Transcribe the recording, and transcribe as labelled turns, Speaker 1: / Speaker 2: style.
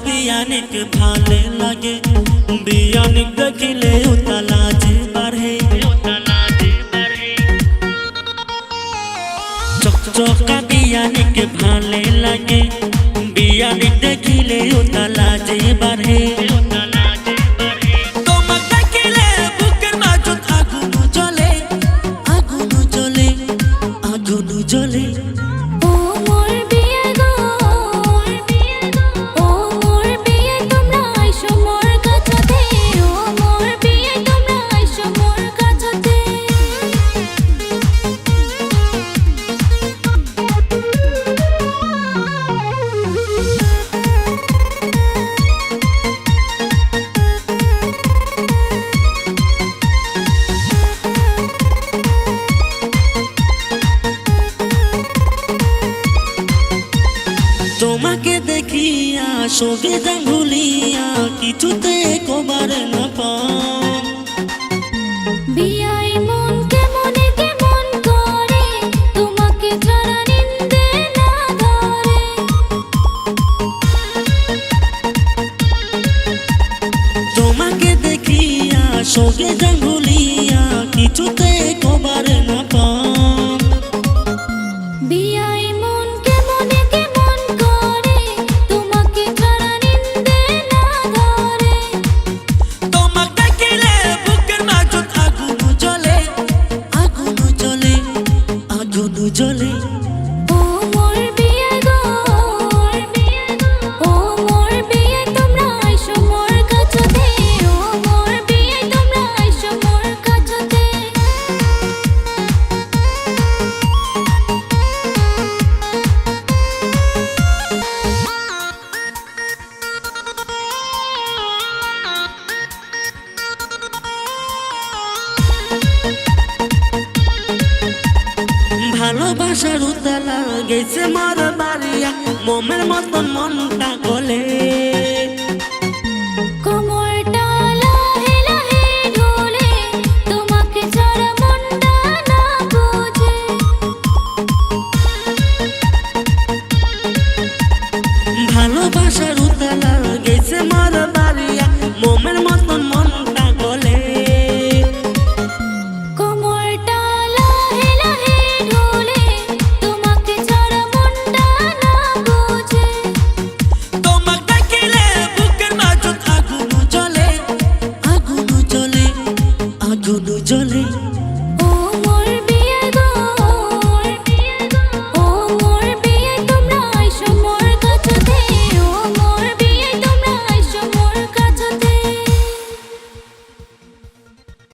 Speaker 1: বিয়ানিক ভালে লাগে বিয়ানিক দেখিলে উতালাজ বাড়ে চকচকা বিয়ানিক ভালে লাগে বিয়ানিক দেখিলে উতালাজ বাড়ে জলে
Speaker 2: ও মোর বিয়ে গো ও মোর বিয়ে তোমরা আইসো মোর কাছতে ও মোর বিয়ে তোমরা আইসো মোর কাছতে
Speaker 1: তোমাকে দেখিয়া সবে জাঙ্গুলিয়া কিছুতে কবার না পাও
Speaker 2: বিয়াই মন কেমনে কেমন করে তোমাকে ছাড়া নিন্দে না ধরে
Speaker 1: তোমাকে দেখিয়া সবে জাঙ্গুলিয়া কিছুতে কবার না পাও
Speaker 2: বিয়াই মন কেমনে কেমন করে তোমাকে ছাড়া নিন্দে না ধরে
Speaker 1: তোমাকে দেখিলে বুকের মাঝে আগুন জ্বলে আগুন জ্বলে
Speaker 2: ও মোর বিয়ে গো ও মোর বিয়ে তোমরা আইসো মোর কাছতে ও মোর বিয়ে তোমরা আইসো মোর কাছতে
Speaker 1: ভালোবাসার উতালা গেছে মর বাড়িয়া মোমের মতন মনটা গলে